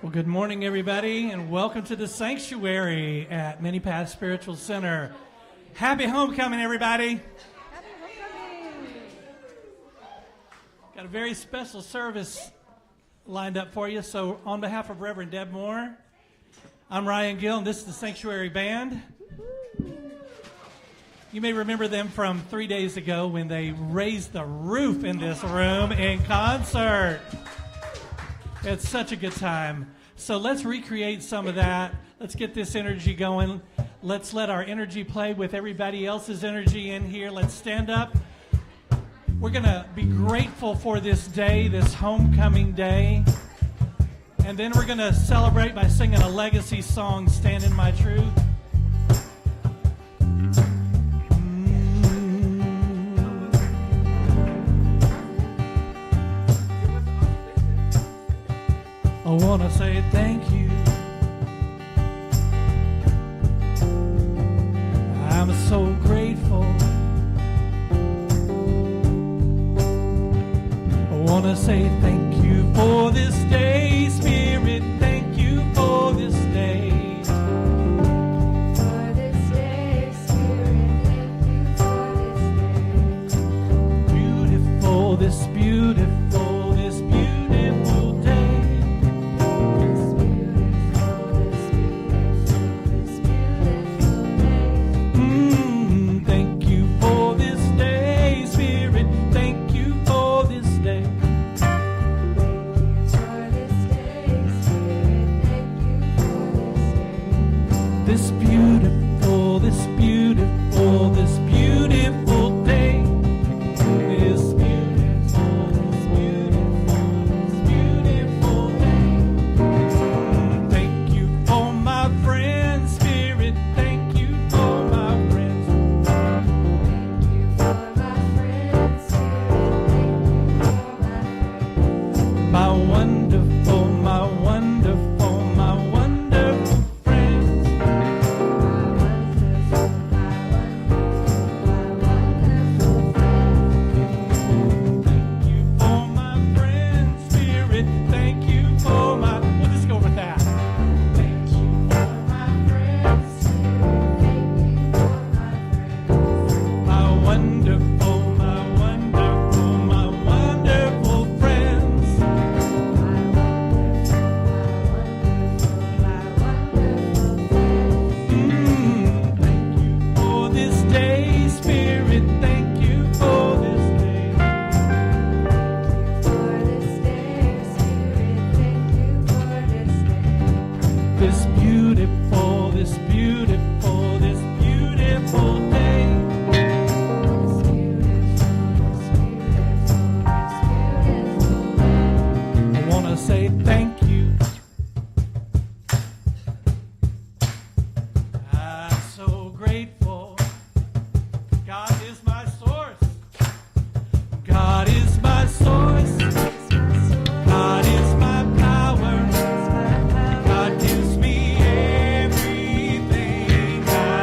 Well, good morning, everybody, and welcome to the sanctuary at Many Paths Spiritual Center. Happy homecoming, everybody. Happy homecoming. Got a very special service lined up for you. So on behalf of Reverend Deb Moore, I'm Ryan Gill, and this is the Sanctuary Band. You may remember them from 3 days ago when they raised the roof in this room in concert. It's such a good time. So let's recreate some of that. Let's get this energy going. Let's let our energy play with everybody else's energy in here. Let's stand up. We're going to be grateful for this day, this homecoming day. And then we're going to celebrate by singing a legacy song, Stand in My Truth. I want to say thank you. I'm so grateful. I want to say thank you for this day, Spirit. Thank you for this day. For this day, Spirit, thank you for this day. Beautiful, this beautiful, this beautiful day. Thank you for this day, Spirit. Thank you for this day. This beautiful, this beautiful, this beautiful day. This beautiful, this beautiful, this beautiful day. Thank you for my friends, Spirit. Thank you for my friends. Thank you for my friends, Spirit. Thank you for my friends. My wonderful, my wonderful, my wonderful friends. Thank you for my friends, Spirit. Thank you for my. We'll just go with that. Thank you for my friends, Spirit. Thank you for my friends. My wonderful, my wonderful, my wonderful friends. Thank you for this day, Spirit. Thank you for this day. For this day, Spirit, thank you for this day. This beautiful, this beautiful, this beautiful day. This beautiful, this beautiful, this beautiful day. I want to say thank you. I'm so grateful. God is my source. God is my source. God is my power. God gives me everything I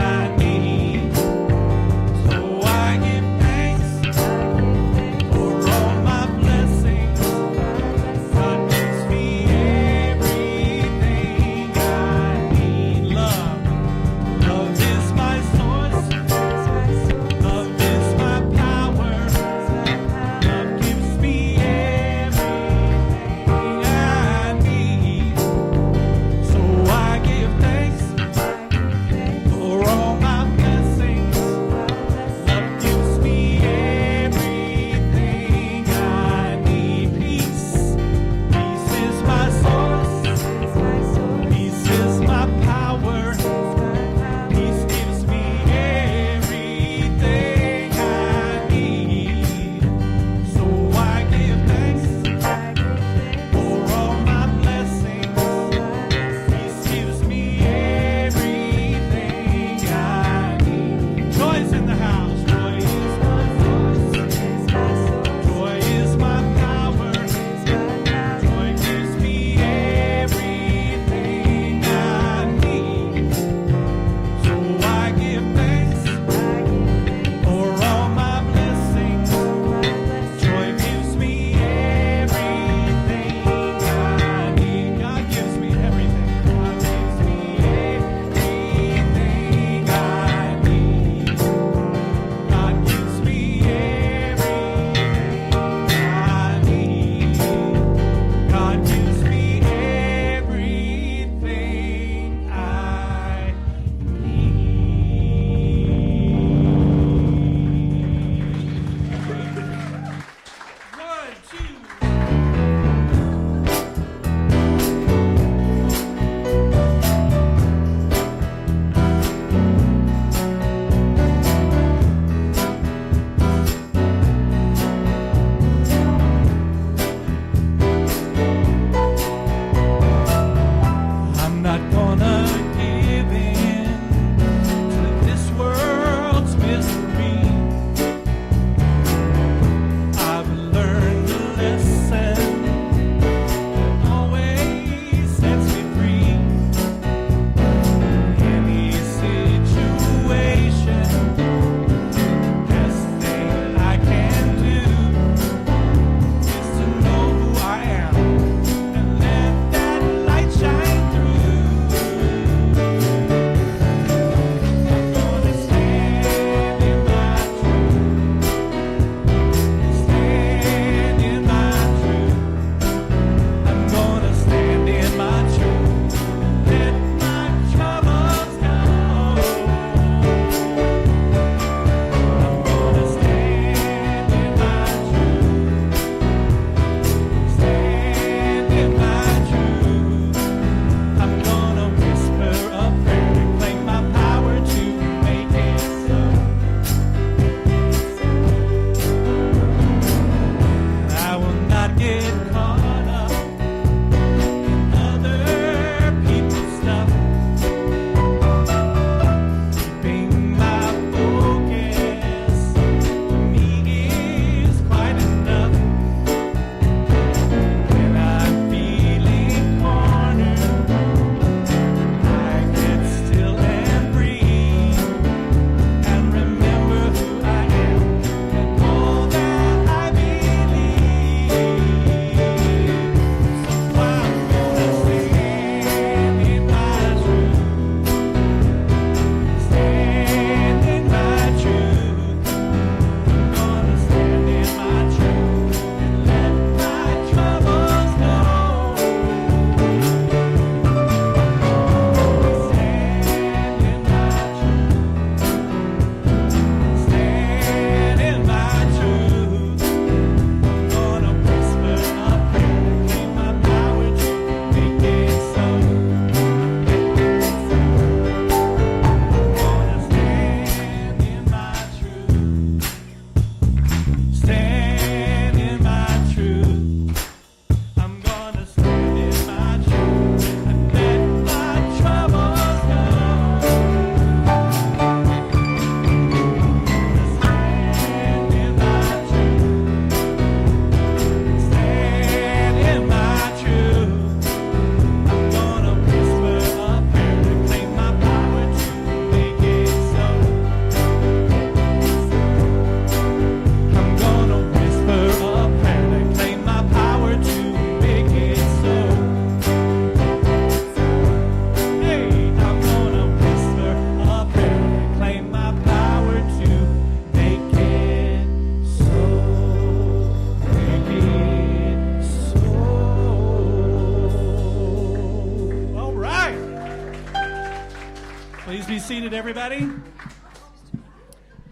Please be seated, everybody.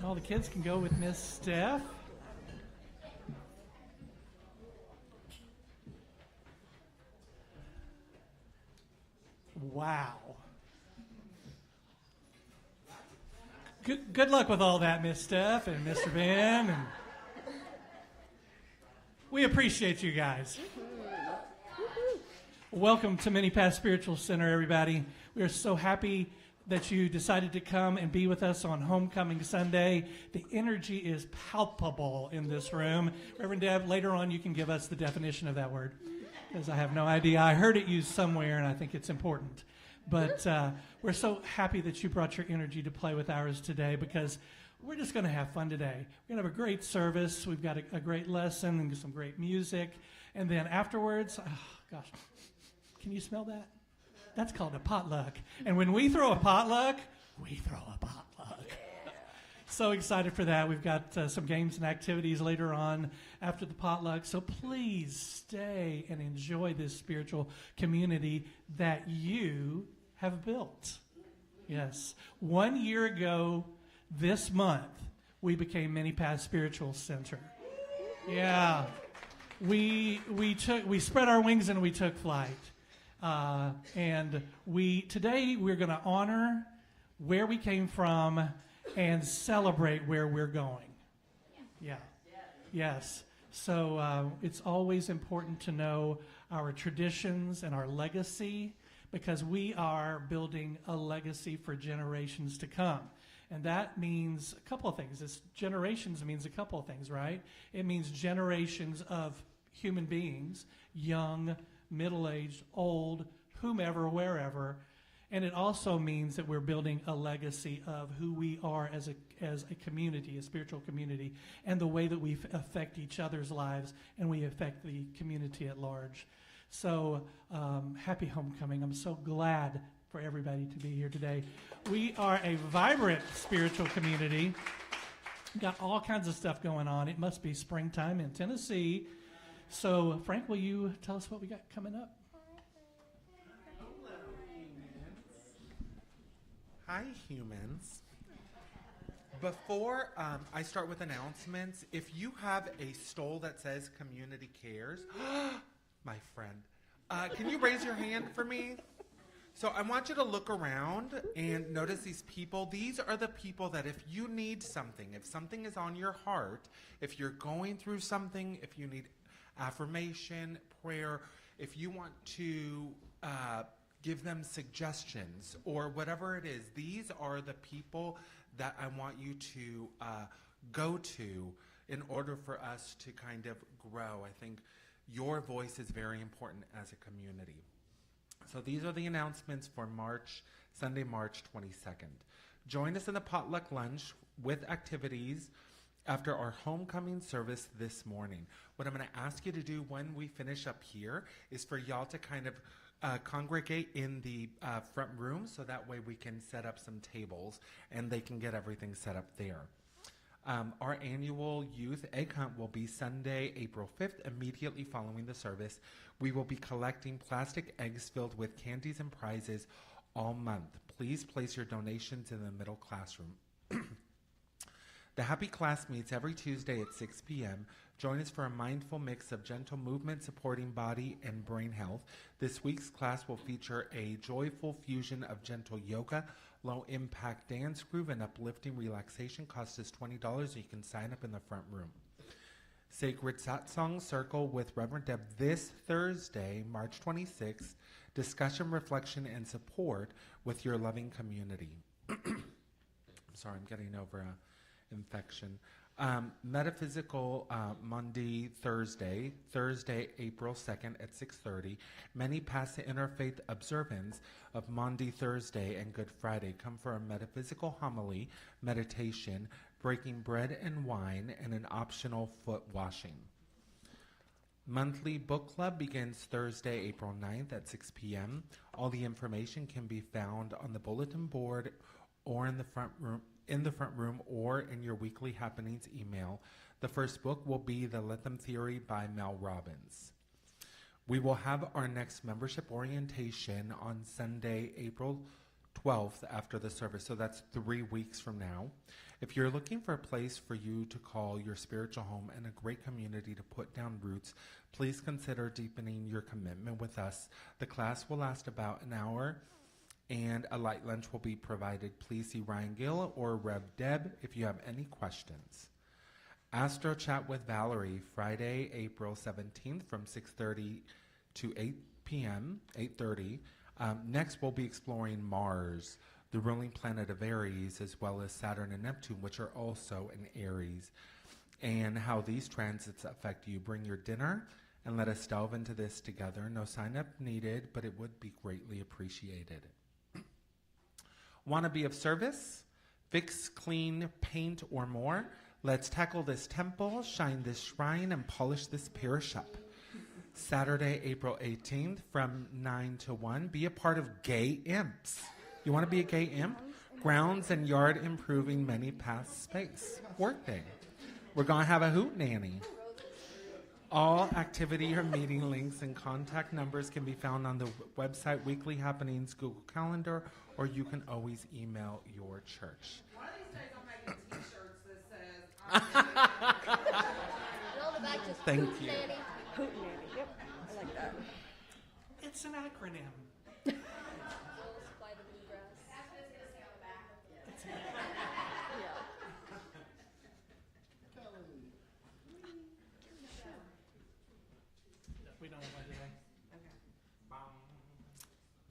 All the kids can go with Miss Steph. Wow. Good luck with all that, Miss Steph and Mr. Ben. And we appreciate you guys. Welcome to Mini Path Spiritual Center, everybody. We are so happy that you decided to come and be with us on Homecoming Sunday. The energy is palpable in this room. Reverend Deb, later on you can give us the definition of that word, because I have no idea. I heard it used somewhere, and I think it's important. But we're so happy that you brought your energy to play with ours today, because we're just going to have fun today. We're going to have a great service. We've got a great lesson and some great music. And then afterwards, oh, gosh, can you smell that? That's called a potluck. And when we throw a potluck, we throw a potluck. So excited for that. We've got some games and activities later on after the potluck. So please stay and enjoy this spiritual community that you have built. Yes. 1 year ago this month, we became Mini Path Spiritual Center. Yeah. We spread our wings and we took flight. And today we're going to honor where we came from and celebrate where we're going. Yeah. Yes. So it's always important to know our traditions and our legacy, because we are building a legacy for generations to come. And that means a couple of things. Generations means a couple of things, right? It means generations of human beings, young, middle-aged, old, whomever, wherever. And it also means that we're building a legacy of who we are as a community, a spiritual community, and the way that we affect each other's lives and we affect the community at large. So happy homecoming. I'm so glad for everybody to be here today. We are a vibrant spiritual community. We've got all kinds of stuff going on. It must be springtime in Tennessee. So, Frank, will you tell us what we got coming up? Hi, humans. Before I start with announcements, if you have a stole that says Community Cares, my friend, can you raise your hand for me? So I want you to look around and notice these people. These are the people that if you need something, if something is on your heart, if you're going through something, if you need affirmation, prayer, if you want to give them suggestions or whatever it is, these are the people that I want you to go to in order for us to kind of grow. I think your voice is very important as a community. So these are the announcements for Sunday, March 22nd. Join us in the potluck lunch with activities after our homecoming service this morning. What I'm going to ask you to do when we finish up here is for y'all to kind of congregate in the front room, so that way we can set up some tables and they can get everything set up there. Our annual youth egg hunt will be Sunday, April 5th, immediately following the service. We will be collecting plastic eggs filled with candies and prizes all month. Please place your donations in the middle classroom. The Happy Class meets every Tuesday at 6 p.m. Join us for a mindful mix of gentle movement supporting body and brain health. This week's class will feature a joyful fusion of gentle yoga, low-impact dance groove, and uplifting relaxation. Cost is $20. You can sign up in the front room. Sacred Satsang Circle with Reverend Deb this Thursday, March 26th. Discussion, reflection, and support with your loving community. I'm sorry, I'm getting over a infection. Metaphysical Monday, Thursday, April 2nd at 6:30. Many pass the interfaith observance of Monday, Thursday, and Good Friday. Come for a metaphysical homily, meditation, breaking bread and wine, and an optional foot washing. Monthly book club begins Thursday, April 9th at 6 p.m. All the information can be found on the bulletin board or in the front room or in your weekly happenings email. The first book will be The Let Them Theory by Mel Robbins. We will have our next membership orientation on Sunday, April 12th after the service, so that's 3 weeks from now. If you're looking for a place for you to call your spiritual home and a great community to put down roots, please consider deepening your commitment with us. The class will last about an hour, and a light lunch will be provided. Please see Ryan Gill or Rev Deb if you have any questions. Astro Chat with Valerie, Friday, April 17th from 6:30 to 8 p.m., 8:30. Next, we'll be exploring Mars, the ruling planet of Aries, as well as Saturn and Neptune, which are also in Aries, and how these transits affect you. Bring your dinner and let us delve into this together. No sign up needed, but it would be greatly appreciated. Want to be of service? Fix, clean, paint, or more? Let's tackle this temple, shine this shrine, and polish this parish up. Saturday, April 18th from 9 to 1. Be a part of Gay Imps. You want to be a gay imp? Grounds and yard improving many past space. Working. We're going to have a hoot nanny. All activity or meeting links and contact numbers can be found on the website, Weekly Happenings, Google Calendar, or you can always email your church. One of these days I'm making t-shirts that says And on the back just Thank Hoot you. Nanny. Hootenanny. Yep, I like that. It's an acronym. Gill's by the bluegrass. It's Yeah. we don't know why today.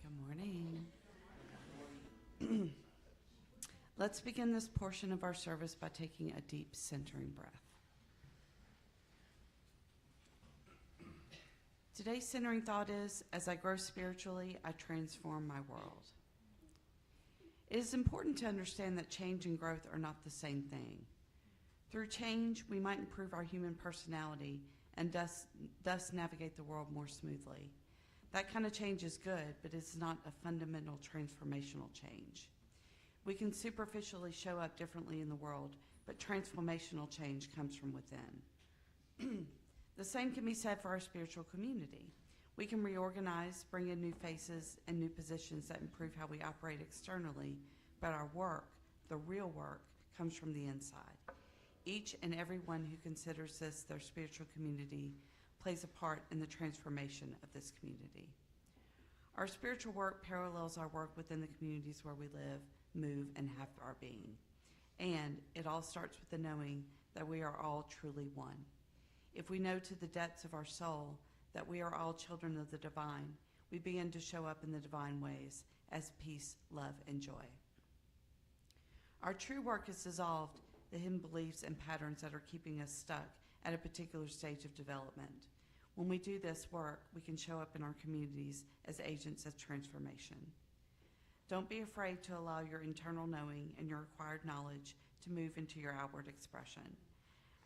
Good morning. Let's begin this portion of our service by taking a deep centering breath. Today's centering thought is, as I grow spiritually, I transform my world. It is important to understand that change and growth are not the same thing. Through change, we might improve our human personality and thus navigate the world more smoothly. That kind of change is good, but it's not a fundamental transformational change. We can superficially show up differently in the world, but transformational change comes from within. The same can be said for our spiritual community. We can reorganize, bring in new faces and new positions that improve how we operate externally, but our work, the real work, comes from the inside. Each and every one who considers this their spiritual community plays a part in the transformation of this community. Our spiritual work parallels our work within the communities where we live, move, and have our being. And it all starts with the knowing that we are all truly one. If we know to the depths of our soul that we are all children of the divine, we begin to show up in the divine ways as peace, love, and joy. Our true work is dissolved the hidden beliefs and patterns that are keeping us stuck at a particular stage of development. When we do this work, we can show up in our communities as agents of transformation. Don't be afraid to allow your internal knowing and your acquired knowledge to move into your outward expression.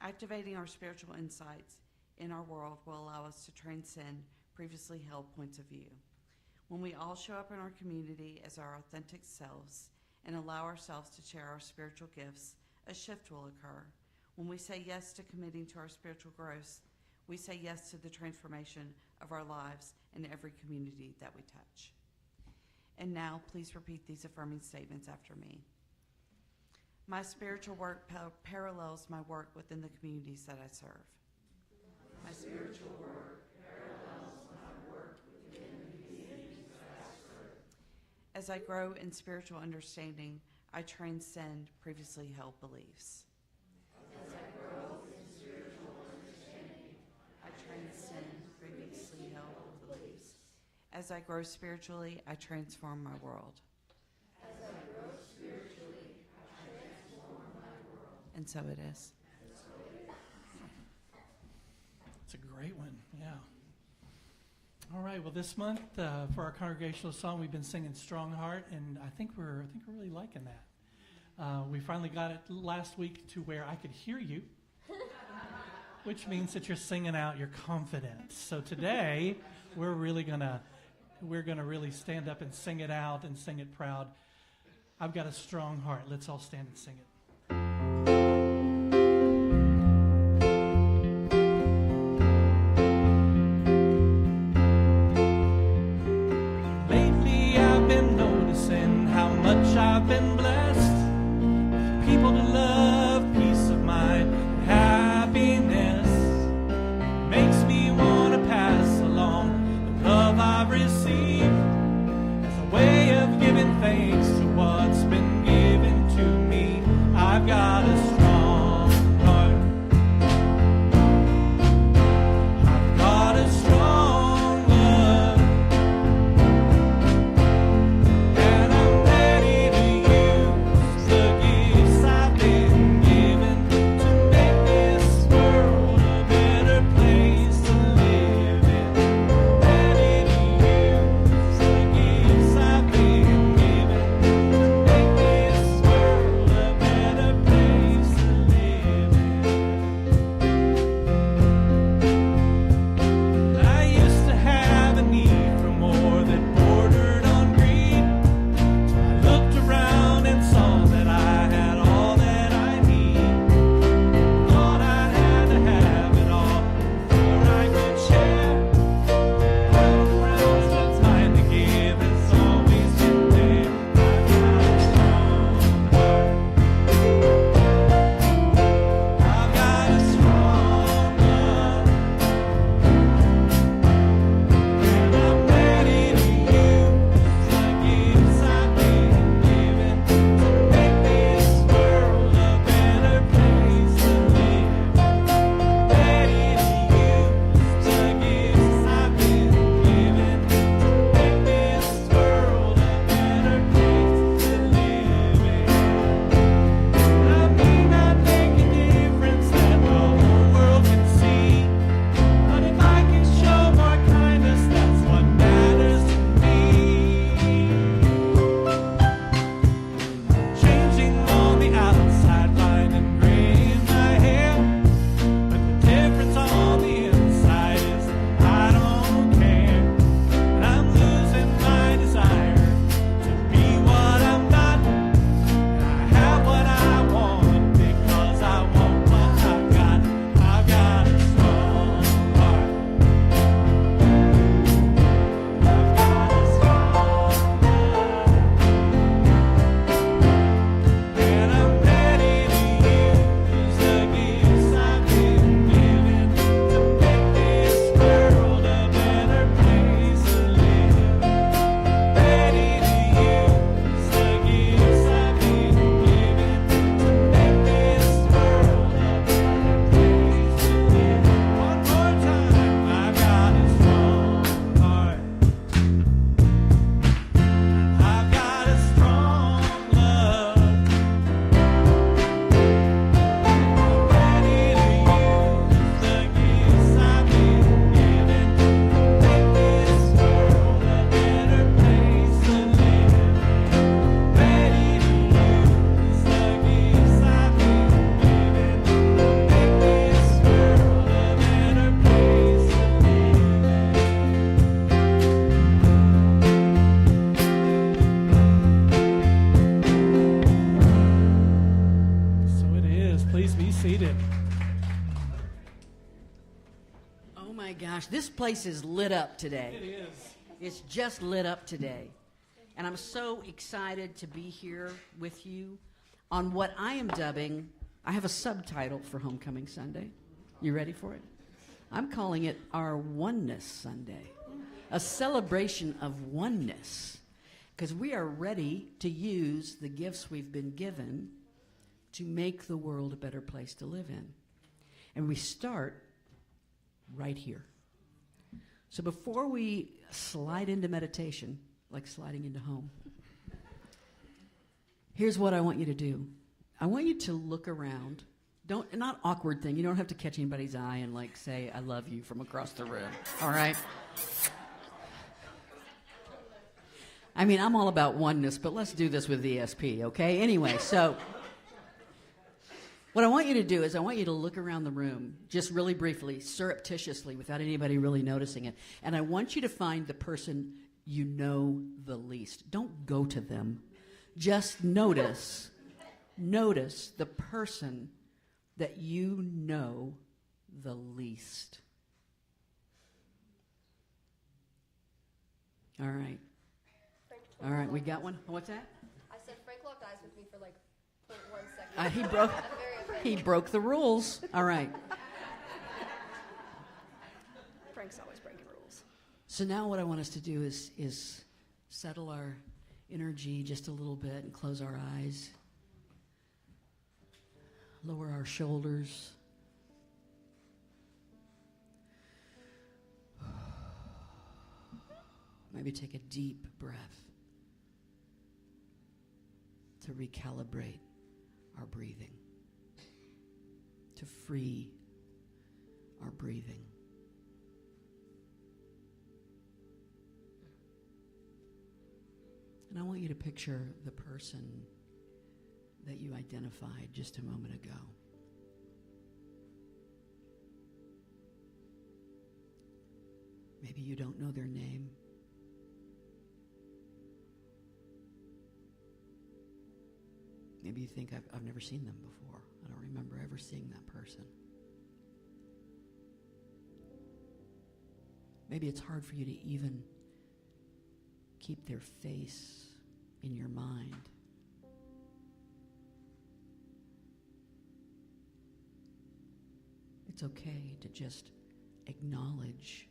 Activating our spiritual insights in our world will allow us to transcend previously held points of view. When we all show up in our community as our authentic selves and allow ourselves to share our spiritual gifts, a shift will occur. When we say yes to committing to our spiritual growth, we say yes to the transformation of our lives in every community that we touch. And now, please repeat these affirming statements after me. My spiritual work parallels my work within the communities that I serve. My spiritual work parallels my work within the communities that I serve. As I grow in spiritual understanding, I transcend previously held beliefs. As I grow in spiritual understanding, I transcend previously held beliefs. As I grow spiritually, I transform my world. As I grow spiritually, I transform my world. And so it is. It's a great one, yeah. All right, well, this month for our congregational song, we've been singing "Strong Heart," and I think we're really liking that. We finally got it last week to where I could hear you, which means that you're singing out your confidence. So today, we're gonna really stand up and sing it out and sing it proud. I've got a strong heart. Let's all stand and sing it. Lately I've been noticing how much I've been blessed with people to love, peace of mind, and happiness. Makes me want to pass along the love I've received as a way of giving thanks to what's been given to me. I've got a strong heart. I've got a strong love. And I'm ready to use the gifts I've been given to make this world a better place to live in. Ready to use the gifts I've been given to make this world a better place to live in. I used to have a need for more that bordered on greed. I looked around and saw that I had all that I need. Thought I had to have it all before I could share. All around the time to give has always been there. I've got a strong heart. And I'm ready to use the gifts I've been given to make this world a better place to live. Ready to use the gifts I've been given to make this world a better place to live in. I may not make a difference that the whole world can see, but if I can show more kindness, that's what matters to me. Changing on the outside, finding gray in my hair, but the difference on the inside is I don't care. And I'm losing my desire to be what I'm not. And I have what I want because I want what I've got. I've got a strong heart. I've got a strong love. And I'm ready to use the gifts I've been given to make this world a better place to live. Ready to use the gifts I've been given to make this world a better place to live. One more time, I've got a strong heart. I've got a strong love. Ready to use the gifts I've been given to make this world a better place to live. Ready to use the gifts I've been given to make this world a better place to live. So it is. Please be seated. Oh my gosh, this place is lit up today. It is. It's just lit up today. And I'm so excited to be here with you on what I am dubbing, I have a subtitle for Homecoming Sunday. You ready for it? I'm calling it our Oneness Sunday, a celebration of oneness, because we are ready to use the gifts we've been given to make the world a better place to live in. And we start right here. So before we slide into meditation, like sliding into home, here's what I want you to do. I want you to look around. Not awkward thing. You don't have to catch anybody's eye and like say, I love you from across the room. All right? I mean, I'm all about oneness, but let's do this with ESP, okay? Anyway, so what I want you to do is I want you to look around the room, just really briefly, surreptitiously, without anybody really noticing it. And I want you to find the person you know the least. Don't go to them. Just notice the person that you know the least. All right. All right, we got one. What's that? I said Frank locked eyes with me for like 0.1 second. He broke. I'm very offended. He broke the rules. All right. Frank's always breaking rules. So now what I want us to do is settle our energy just a little bit and close our eyes. Lower our shoulders. Maybe take a deep breath to recalibrate our breathing, to free our breathing. And I want you to picture the person that you identified just a moment ago. Maybe you don't know their name. Maybe you think, I've never seen them before. I don't remember ever seeing that person. Maybe it's hard for you to even keep their face in your mind. It's okay to just acknowledge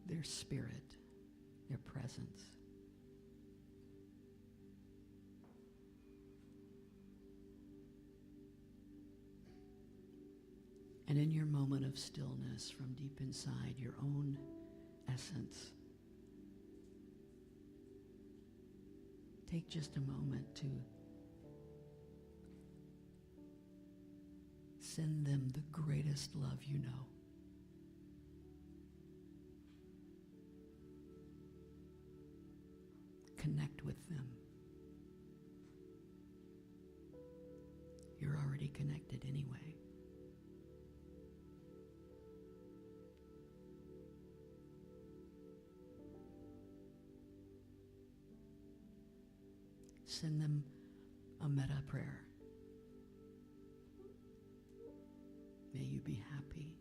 their spirit, their presence. And in your moment of stillness from deep inside your own essence, take just a moment to send them the greatest love you know. Connect with them. You're already connected anyway. Send them a metta prayer. May you be happy.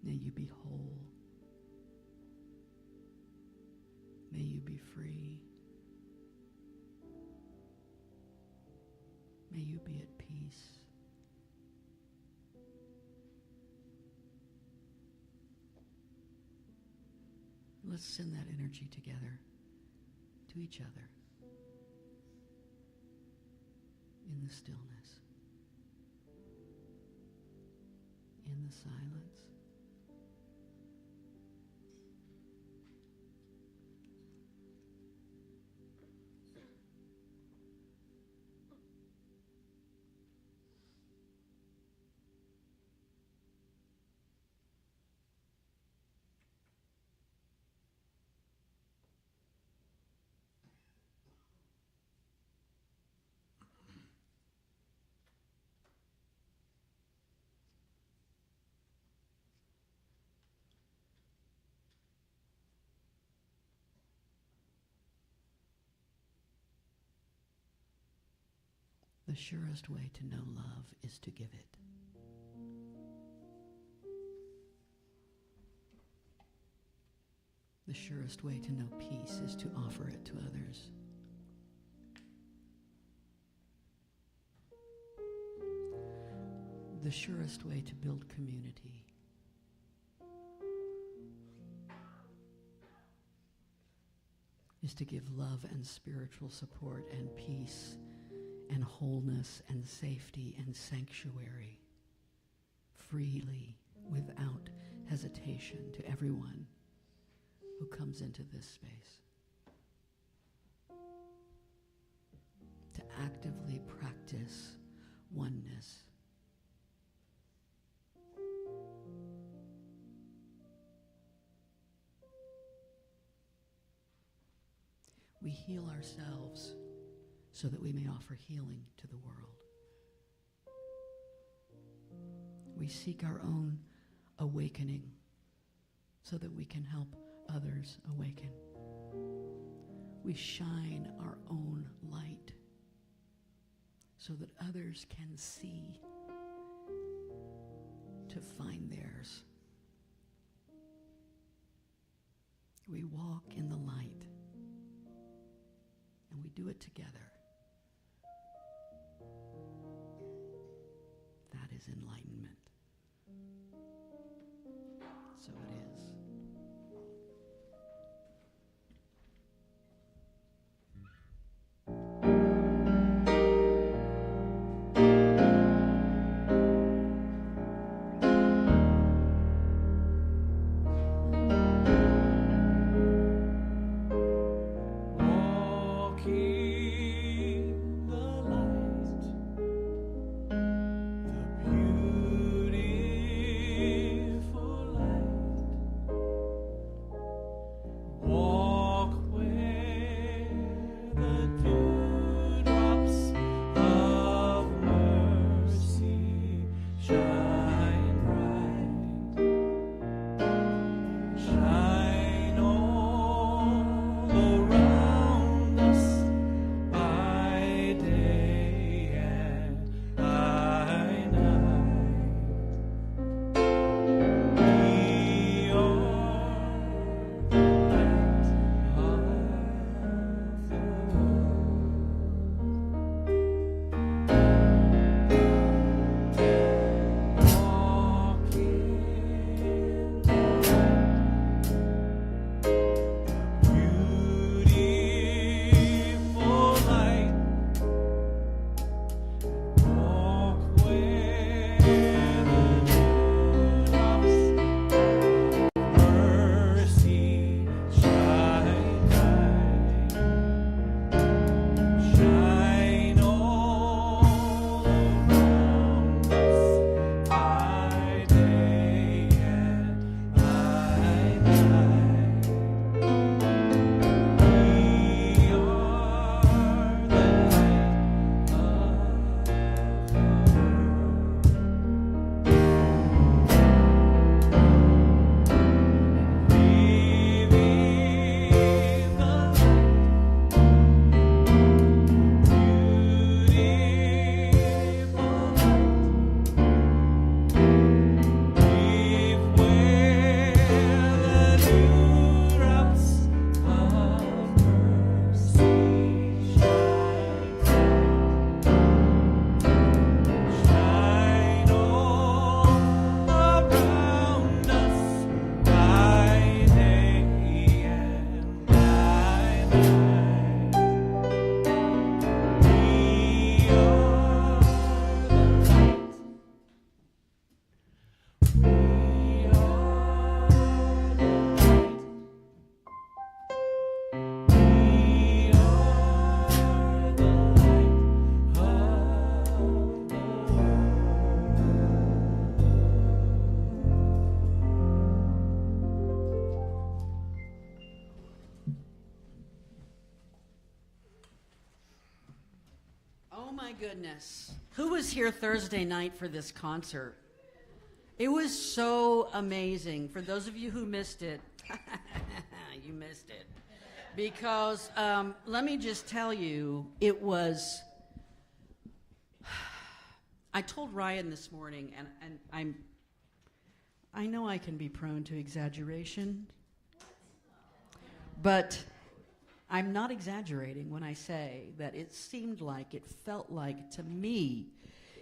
May you be whole. May you be free. May you be at peace. Let's send that energy together to each other in the stillness, in the silence. The surest way to know love is to give it. The surest way to know peace is to offer it to others. The surest way to build community is to give love and spiritual support and peace and wholeness and safety and sanctuary freely, without hesitation, to everyone who comes into this space. To actively practice oneness. We heal ourselves so that we may offer healing to the world. We seek our own awakening so that we can help others awaken. We shine our own light so that others can see to find theirs. We walk in the light. And we do it together. That is enlightenment. So it is. Walking the light, the beautiful light. Walk where the dewdrops of mercy shine bright. Shine all around us by day and by night. We are the light of the world. Walking the light, beautiful light. Walk where the dewdrops of mercy shine bright. Shine all around us by day and by night. We are the light of the world. Living the beautiful light. Live where the dewdrops of mercy shine. Shine all around us by day and by night. We are the light. We are the light. We are the light of the Oh my goodness. Who was here Thursday night for this concert? It was so amazing. For those of you who missed it, you missed it. Because let me just tell you, it was. I told Ryan this morning, and I know I can be prone to exaggeration, but I'm not exaggerating when I say that it seemed like, it felt like, to me,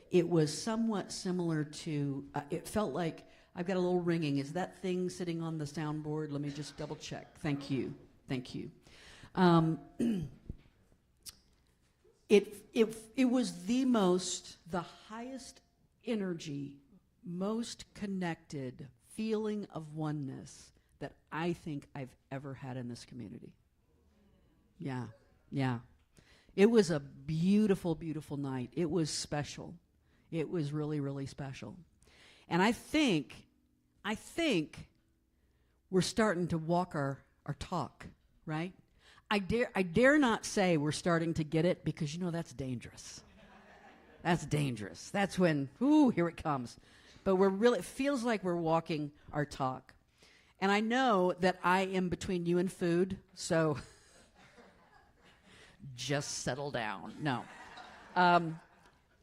it was somewhat similar to, it felt like, I've got a little ringing. Is that thing sitting on the soundboard? Let me just double check. Thank you. Thank you. It was the highest energy, most connected feeling of oneness that I think I've ever had in this community. Yeah, yeah. It was a beautiful, beautiful night. It was special. It was really, really special. And I think we're starting to walk our talk, right? I dare not say we're starting to get it, because that's dangerous. That's dangerous. That's when, here it comes. But it feels like we're walking our talk. And I know that I am between you and food, so just settle down. No.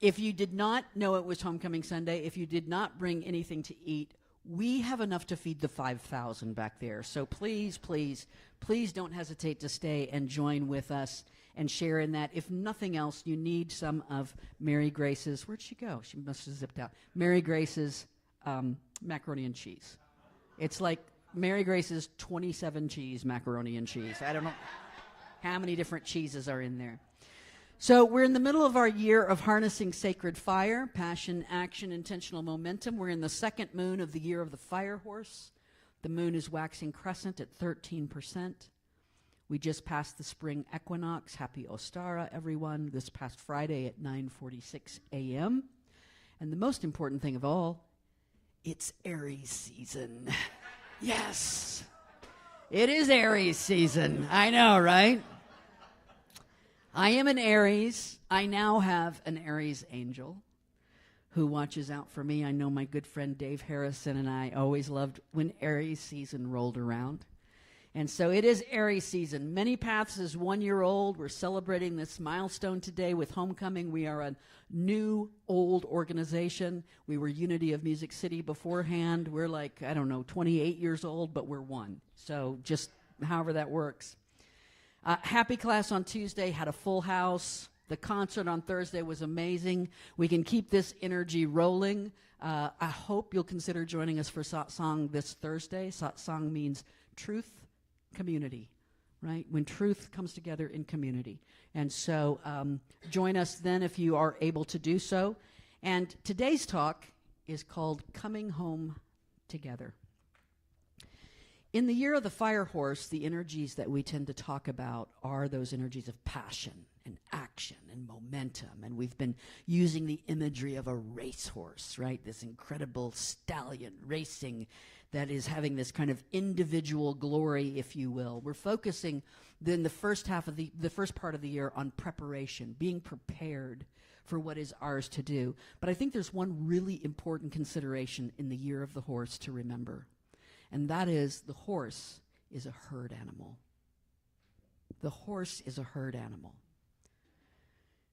If you did not know it was Homecoming Sunday, if you did not bring anything to eat, We have enough to feed the 5,000 back there. So please, please, please don't hesitate to stay and join with us and share in that. If nothing else, you need some of Mary Grace's, where'd she go? She must have zipped out. Mary Grace's macaroni and cheese. It's like Mary Grace's 27 cheese macaroni and cheese. I don't know how many different cheeses are in there. So we're in the middle of our year of harnessing sacred fire, passion, action, intentional momentum. We're in the second moon of the year of the fire horse. The moon is waxing crescent at 13%. We just passed the spring equinox. Happy Ostara, everyone, this past Friday at 9:46 a.m. And the most important thing of all, it's Aries season. Yes, it is Aries season. I know, right? I am an Aries. I now have an Aries angel who watches out for me. I know my good friend Dave Harrison and I always loved when Aries season rolled around. And so it is Aries season. Many Paths is 1 year old. We're celebrating this milestone today with Homecoming. We are a new, old organization. We were Unity of Music City beforehand. We're like, 28 years old, but we're one. So just however that works. Happy Class on Tuesday had a full house. The concert on Thursday was amazing. We can keep this energy rolling. I hope you'll consider joining us for Satsang this Thursday. Satsang means truth, community, right? When truth comes together in community. And so join us then if you are able to do so. And today's talk is called Coming Home Together. In the year of the fire horse, the energies that we tend to talk about are those energies of passion and action and momentum. And we've been using the imagery of a racehorse, right? This incredible stallion racing that is having this kind of individual glory, if you will. We're focusing then the first part of the year on preparation, being prepared for what is ours to do. But I think there's one really important consideration in the year of the horse to remember. And that is the horse is a herd animal. The horse is a herd animal.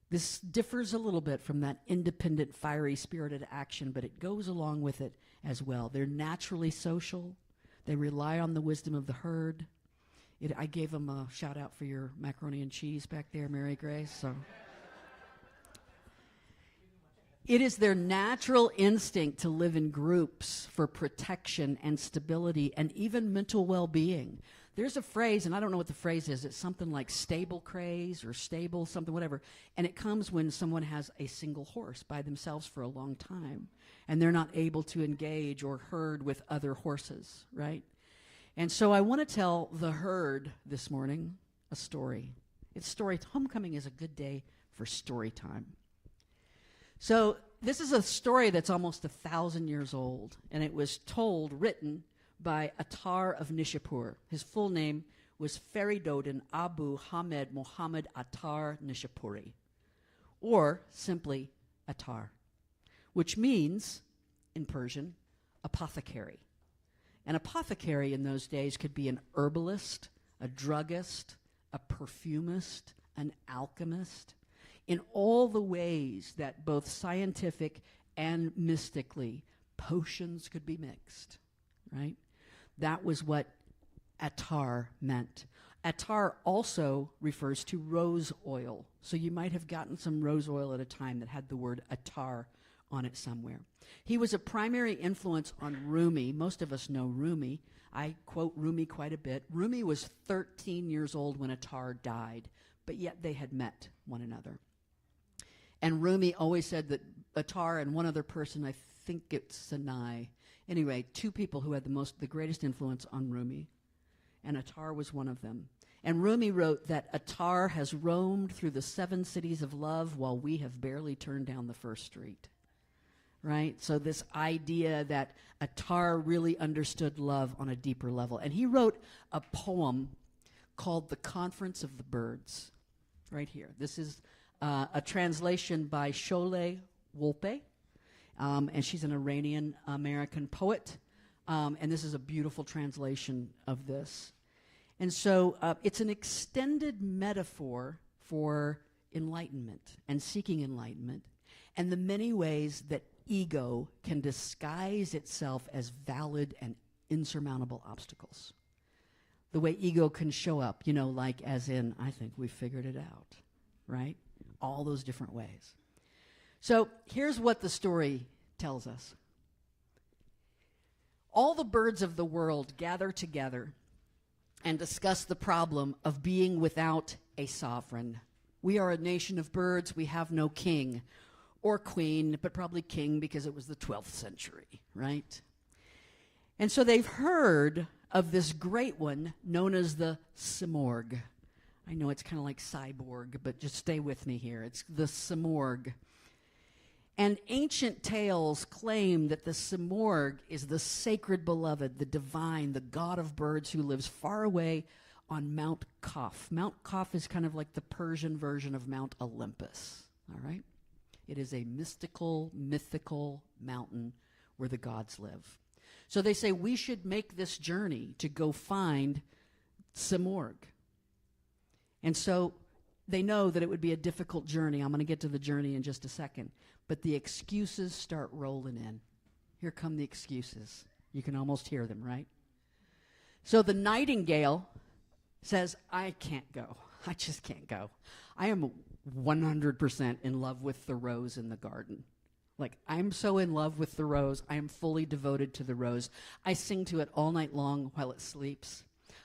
This differs a little bit from that independent, fiery, spirited action, but it goes along with it as well. They're naturally social. They rely on the wisdom of the herd. I gave them a shout out for your macaroni and cheese back there, Mary Grace. So. It is their natural instinct to live in groups for protection and stability and even mental well-being. There's a phrase, and I don't know what the phrase is. It's something like stable craze or stable something, whatever. And it comes when someone has a single horse by themselves for a long time, and they're not able to engage or herd with other horses, right? And so I want to tell the herd this morning a story. It's story. Homecoming is a good day for story time. So this is a story that's almost 1,000 years old, and it was written by Attar of Nishapur. His full name was Feridoddin Abu Hamed Muhammad Attar Nishapuri, or simply Attar, which means, in Persian, apothecary. An apothecary in those days could be an herbalist, a druggist, a perfumist, an alchemist, in all the ways that both scientific and mystically potions could be mixed, right? That was what attar meant. Attar also refers to rose oil. So you might have gotten some rose oil at a time that had the word attar on it somewhere. He was a primary influence on Rumi. Most of us know Rumi. I quote Rumi quite a bit. Rumi was 13 years old when Attar died, but yet they had met one another. And Rumi always said that Attar and one other person, I think it's Sanai. Anyway, two people who had the greatest influence on Rumi. And Attar was one of them. And Rumi wrote that Attar has roamed through the 7 cities of love while we have barely turned down the first street. Right? So this idea that Attar really understood love on a deeper level. And he wrote a poem called The Conference of the Birds. Right here. This is a translation by Sholeh Wolpe, and she's an Iranian-American poet, and this is a beautiful translation of this. And so it's an extended metaphor for enlightenment and seeking enlightenment and the many ways that ego can disguise itself as valid and insurmountable obstacles. The way ego can show up, like as in, I think we figured it out, right? All those different ways. So here's what the story tells us. All the birds of the world gather together and discuss the problem of being without a sovereign. We are a nation of birds. We have no king or queen, but probably king because it was the 12th century, right? And so they've heard of this great one known as the Simorg. I know it's kind of like cyborg, but just stay with me here. It's the Simorg. And ancient tales claim that the Simorg is the sacred beloved, the divine, the god of birds who lives far away on Mount Kaf. Mount Kaf is kind of like the Persian version of Mount Olympus, all right? It is a mystical mountain where the gods live. So they say we should make this journey to go find Simorg. And so they know that it would be a difficult journey. I'm going to get to the journey in just a second. But the excuses start rolling in. Here come the excuses. You can almost hear them, right? So the nightingale says, I can't go. I just can't go. I am 100% in love with the rose in the garden. Like, I'm so in love with the rose. I am fully devoted to the rose. I sing to it all night long while it sleeps.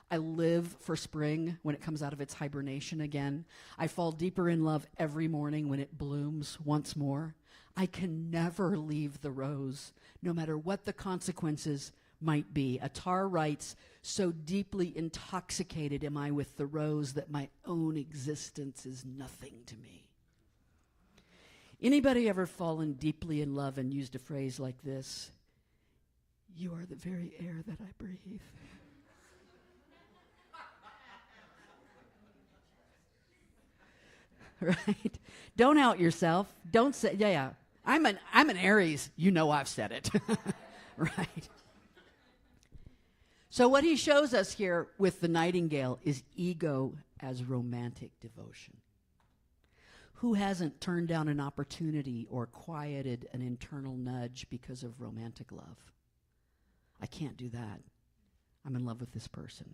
I live for spring when it comes out of its hibernation again. I fall deeper in love every morning when it blooms once more. I can never leave the rose, no matter what the consequences might be. Attar writes, so deeply intoxicated am I with the rose that my own existence is nothing to me. Anybody ever fallen deeply in love and used a phrase like this? You are the very air that I breathe. Right? Don't out yourself. Don't say, yeah. I'm an Aries. I've said it. Right? So what he shows us here with the nightingale is ego as romantic devotion. Who hasn't turned down an opportunity or quieted an internal nudge because of romantic love? I can't do that. I'm in love with this person.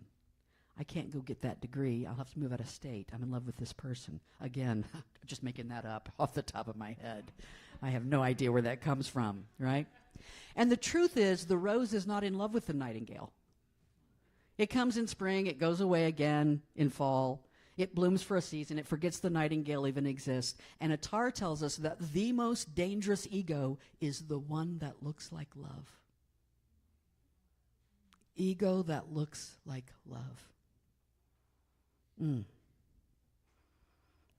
I can't go get that degree. I'll have to move out of state. I'm in love with this person. Again, just making that up off the top of my head. I have no idea where that comes from, right? And the truth is, the rose is not in love with the nightingale. It comes in spring. It goes away again in fall. It blooms for a season. It forgets the nightingale even exists. And Attar tells us that the most dangerous ego is the one that looks like love. Ego that looks like love.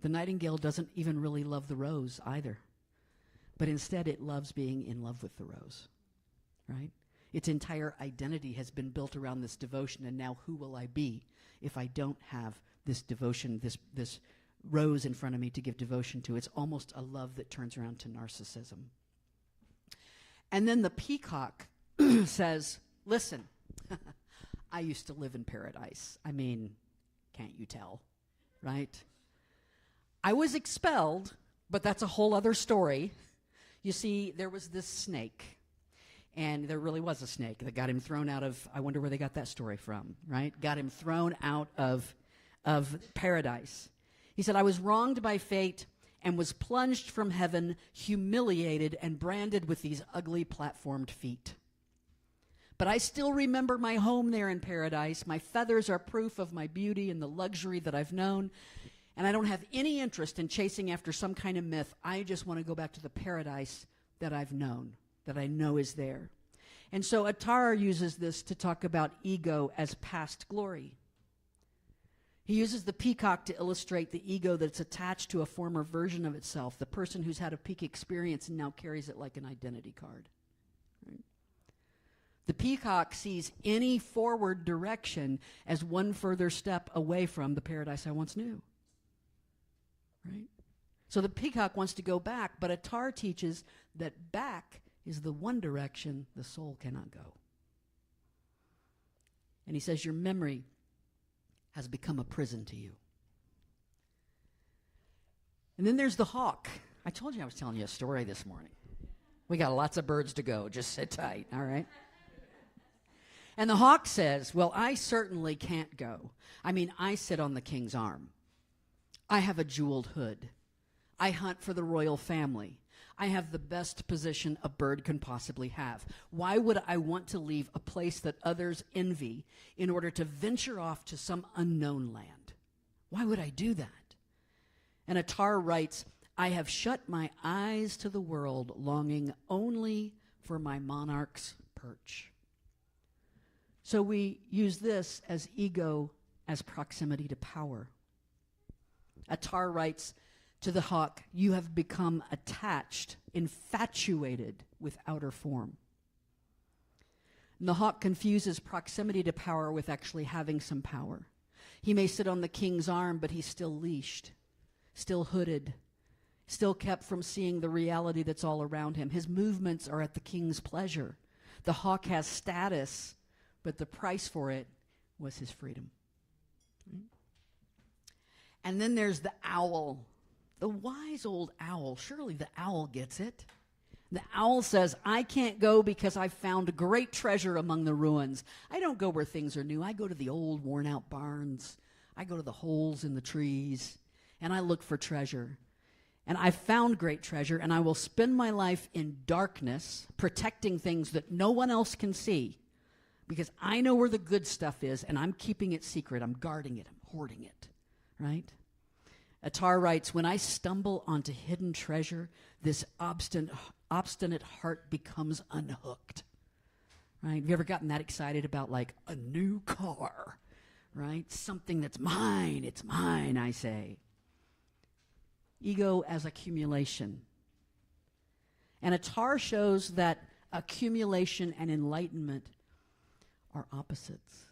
The nightingale doesn't even really love the rose either. But instead it loves being in love with the rose, right? Its entire identity has been built around this devotion, and now who will I be if I don't have this devotion, this rose in front of me to give devotion to? It's almost a love that turns around to narcissism. And then the peacock says, listen, I used to live in paradise. I mean, can't you tell, right? I was expelled, but that's a whole other story. You see, there was this snake, and there really was a snake that got him thrown out of, I wonder where they got that story from, right? Got him thrown out of paradise. He said, I was wronged by fate and was plunged from heaven, humiliated and branded with these ugly platformed feet. But I still remember my home there in paradise. My feathers are proof of my beauty and the luxury that I've known. And I don't have any interest in chasing after some kind of myth. I just want to go back to the paradise that I've known, that I know is there. And so Attar uses this to talk about ego as past glory. He uses the peacock to illustrate the ego that's attached to a former version of itself, the person who's had a peak experience and now carries it like an identity card. Right? The peacock sees any forward direction as one further step away from the paradise I once knew. Right? So the peacock wants to go back, but Attar teaches that back is the one direction the soul cannot go. And he says your memory has become a prison to you. And then there's the hawk. I told you I was telling you a story this morning. We got lots of birds to go. Just sit tight, all right? And the hawk says, well, I certainly can't go. I mean, I sit on the king's arm. I have a jeweled hood. I hunt for the royal family. I have the best position a bird can possibly have. Why would I want to leave a place that others envy in order to venture off to some unknown land? Why would I do that? And Attar writes, I have shut my eyes to the world, longing only for my monarch's perch. So we use this as ego as proximity to power. Attar writes to the hawk, you have become attached, infatuated with outer form. And the hawk confuses proximity to power with actually having some power. He may sit on the king's arm, but he's still leashed, still hooded, still kept from seeing the reality that's all around him. His movements are at the king's pleasure. The hawk has status, but the price for it was his freedom. And then there's the owl, the wise old owl. Surely the owl gets it. The owl says, I can't go because I've found great treasure among the ruins. I don't go where things are new. I go to the old worn-out barns. I go to the holes in the trees, and I look for treasure. And I've found great treasure, and I will spend my life in darkness, protecting things that no one else can see, because I know where the good stuff is, and I'm keeping it secret. I'm guarding it. I'm hoarding it, right? Attar writes, when I stumble onto hidden treasure, this obstinate heart becomes unhooked, right? Have you ever gotten that excited about like a new car, right? Something that's mine. It's mine, I say. Ego as accumulation. And Attar shows that accumulation and enlightenment are opposites.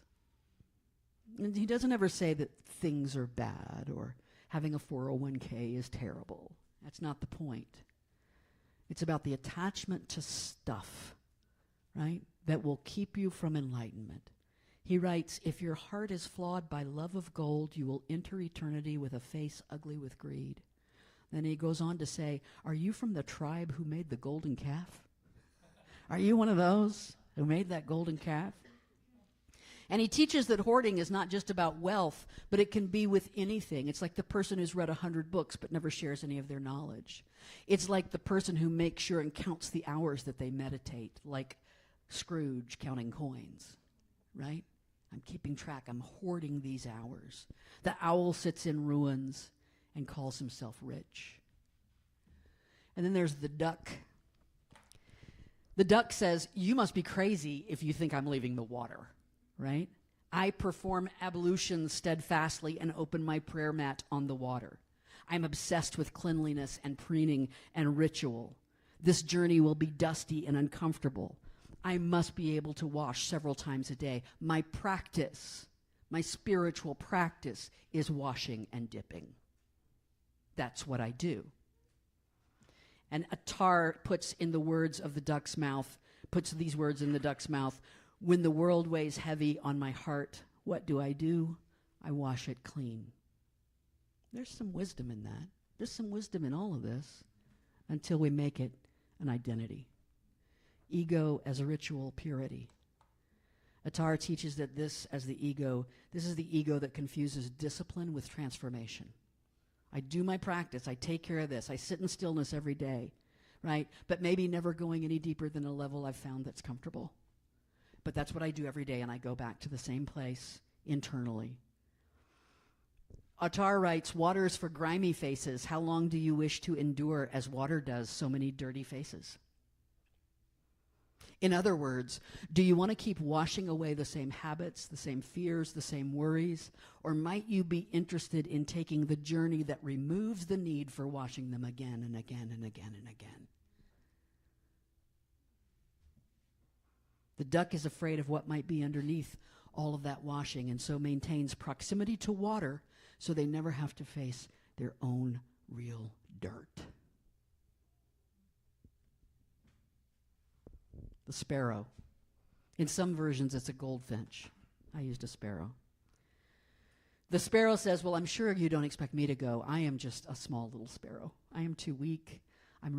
And he doesn't ever say that things are bad or having a 401k is terrible. That's not the point. It's about the attachment to stuff, right, that will keep you from enlightenment. He writes, if your heart is flawed by love of gold, you will enter eternity with a face ugly with greed. Then he goes on to say, are you from the tribe who made the golden calf? Are you one of those who made that golden calf? And he teaches that hoarding is not just about wealth, but it can be with anything. It's like the person who's read 100 books but never shares any of their knowledge. It's like the person who makes sure and counts the hours that they meditate, like Scrooge counting coins, right? I'm keeping track. I'm hoarding these hours. The owl sits in ruins and calls himself rich. And then there's the duck. The duck says, you must be crazy if you think I'm leaving the water. Right? I perform ablutions steadfastly and open my prayer mat on the water. I'm obsessed with cleanliness and preening and ritual. This journey will be dusty and uncomfortable. I must be able to wash several times a day. My practice, my spiritual practice, is washing and dipping. That's what I do. And Attar puts in the words of the duck's mouth, puts these words in the duck's mouth, when the world weighs heavy on my heart, what do? I wash it clean. There's some wisdom in that. There's some wisdom in all of this until we make it an identity. Ego as a ritual purity. Attar teaches that this is the ego that confuses discipline with transformation. I do my practice. I take care of this. I sit in stillness every day, right? But maybe never going any deeper than a level I've found that's comfortable. But that's what I do every day, and I go back to the same place internally. Attar writes, water is for grimy faces. How long do you wish to endure as water does so many dirty faces? In other words, do you want to keep washing away the same habits, the same fears, the same worries? Or might you be interested in taking the journey that removes the need for washing them again and again and again and again? The duck is afraid of what might be underneath all of that washing, and so maintains proximity to water so they never have to face their own real dirt. The sparrow. In some versions, it's a goldfinch. I used a sparrow. The sparrow says, well, I'm sure you don't expect me to go. I am just a small little sparrow. I am too weak. I'm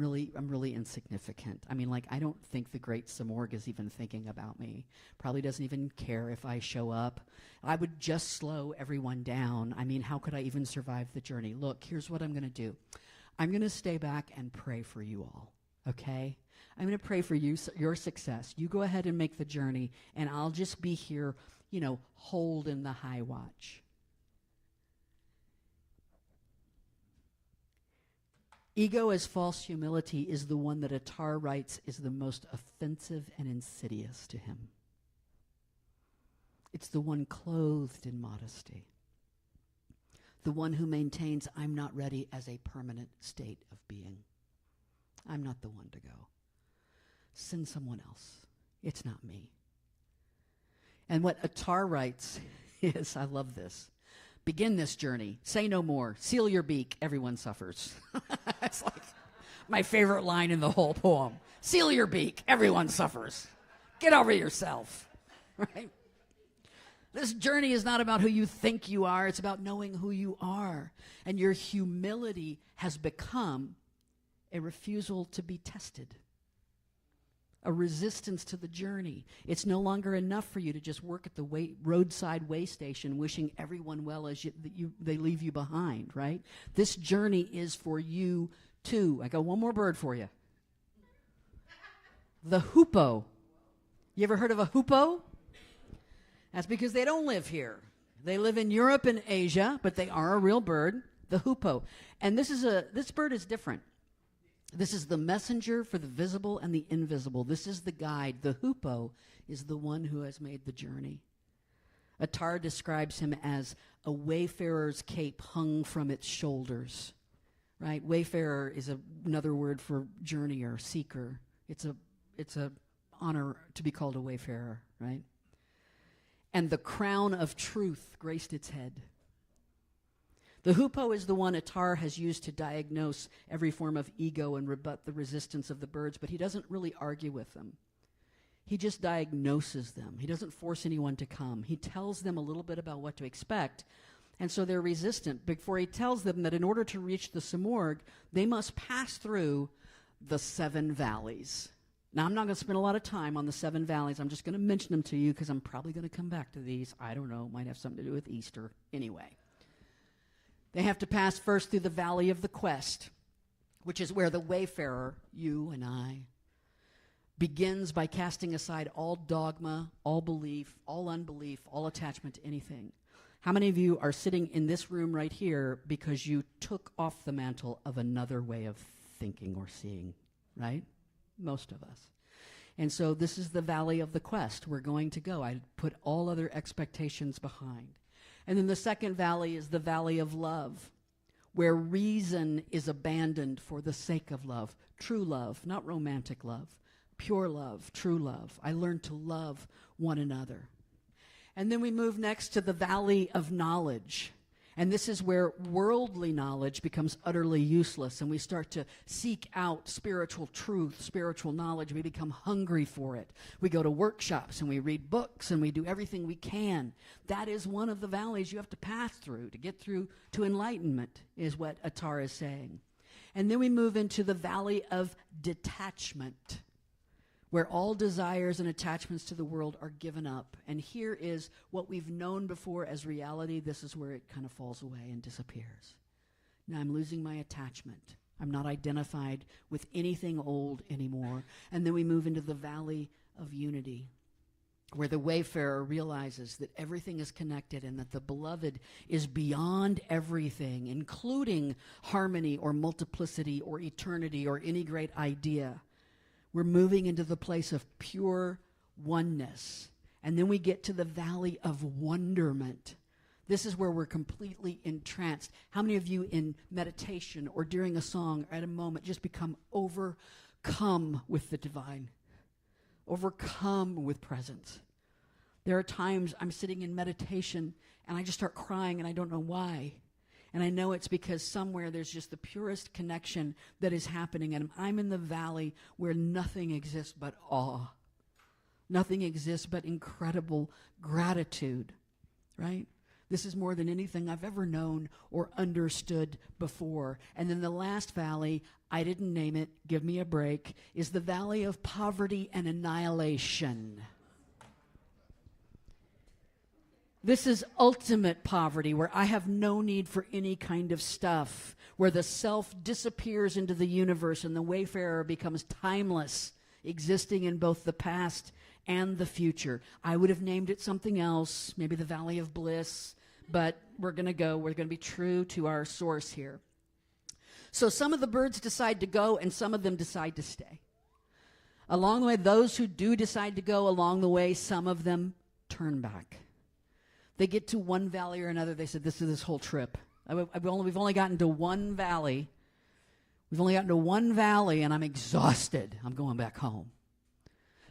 really insignificant. I mean, like, I don't think the great Samorg is even thinking about me. Probably doesn't even care if I show up. I would just slow everyone down. I mean, how could I even survive the journey? Look, here's what I'm going to do. I'm going to stay back and pray for you all, okay? I'm going to pray for you, your success. You go ahead and make the journey, and I'll just be here, holding the high watch. Ego as false humility is the one that Attar writes is the most offensive and insidious to him. It's the one clothed in modesty. The one who maintains I'm not ready as a permanent state of being. I'm not the one to go. Send someone else. It's not me. And what Attar writes is, I love this. Begin this journey. Say no more. Seal your beak. Everyone suffers. It's like my favorite line in the whole poem. Seal your beak. Everyone suffers. Get over yourself. Right? This journey is not about who you think you are. It's about knowing who you are. And your humility has become a refusal to be tested. A resistance to the journey. It's no longer enough for you to just work at the roadside way station wishing everyone well as they leave you behind, right? This journey is for you too. I got one more bird for you. The hoopoe. You ever heard of a hoopoe? That's because they don't live here. They live in Europe and Asia, but they are a real bird, the hoopoe. And this bird is different. This is the messenger for the visible and the invisible. This is the guide. The hoopoe is the one who has made the journey. Attar describes him as a wayfarer's cape hung from its shoulders. Right? Wayfarer is another word for journeyer, seeker. It's a honor to be called a wayfarer, right? And the crown of truth graced its head. The hoopoe is the one Attar has used to diagnose every form of ego and rebut the resistance of the birds, but he doesn't really argue with them. He just diagnoses them. He doesn't force anyone to come. He tells them a little bit about what to expect, and so they're resistant. Before he tells them that in order to reach the Samorg, they must pass through the 7 valleys. Now, I'm not going to spend a lot of time on the 7 valleys. I'm just going to mention them to you because I'm probably going to come back to these. I don't know. Might have something to do with Easter. Anyway. They have to pass first through the Valley of the Quest, which is where the wayfarer, you and I, begins by casting aside all dogma, all belief, all unbelief, all attachment to anything. How many of you are sitting in this room right here because you took off the mantle of another way of thinking or seeing, right? Most of us. And so this is the Valley of the Quest we're going to go. I put all other expectations behind. And then the second valley is the Valley of Love, where reason is abandoned for the sake of love. True love, not romantic love. Pure love, true love. I learned to love one another. And then we move next to the Valley of Knowledge. And this is where worldly knowledge becomes utterly useless, and we start to seek out spiritual truth, spiritual knowledge. We become hungry for it. We go to workshops, and we read books, and we do everything we can. That is one of the valleys you have to pass through to get through to enlightenment, is what Attar is saying. And then we move into the Valley of Detachment, where all desires and attachments to the world are given up. And here is what we've known before as reality. This is where it kind of falls away and disappears. Now I'm losing my attachment. I'm not identified with anything old anymore. And then we move into the Valley of Unity, where the wayfarer realizes that everything is connected and that the beloved is beyond everything, including harmony or multiplicity or eternity or any great idea. We're moving into the place of pure oneness. And then we get to the Valley of Wonderment. This is where we're completely entranced. How many of you in meditation or during a song or at a moment just become overcome with the divine? Overcome with presence. There are times I'm sitting in meditation and I just start crying and I don't know why. And I know it's because somewhere there's just the purest connection that is happening. And I'm in the valley where nothing exists but awe. Nothing exists but incredible gratitude, right? This is more than anything I've ever known or understood before. And then the last valley, I didn't name it, give me a break, is the valley of poverty and annihilation. This is ultimate poverty, where I have no need for any kind of stuff, where the self disappears into the universe and the wayfarer becomes timeless, existing in both the past and the future. I would have named it something else, maybe the Valley of Bliss, but we're going to be true to our source here. So some of the birds decide to go and some of them decide to stay. Along the way, those who do decide to go along the way, some of them turn back. They get to one valley or another. They said, this is this whole trip. We've only gotten to one valley. We've only gotten to one valley, and I'm exhausted. I'm going back home.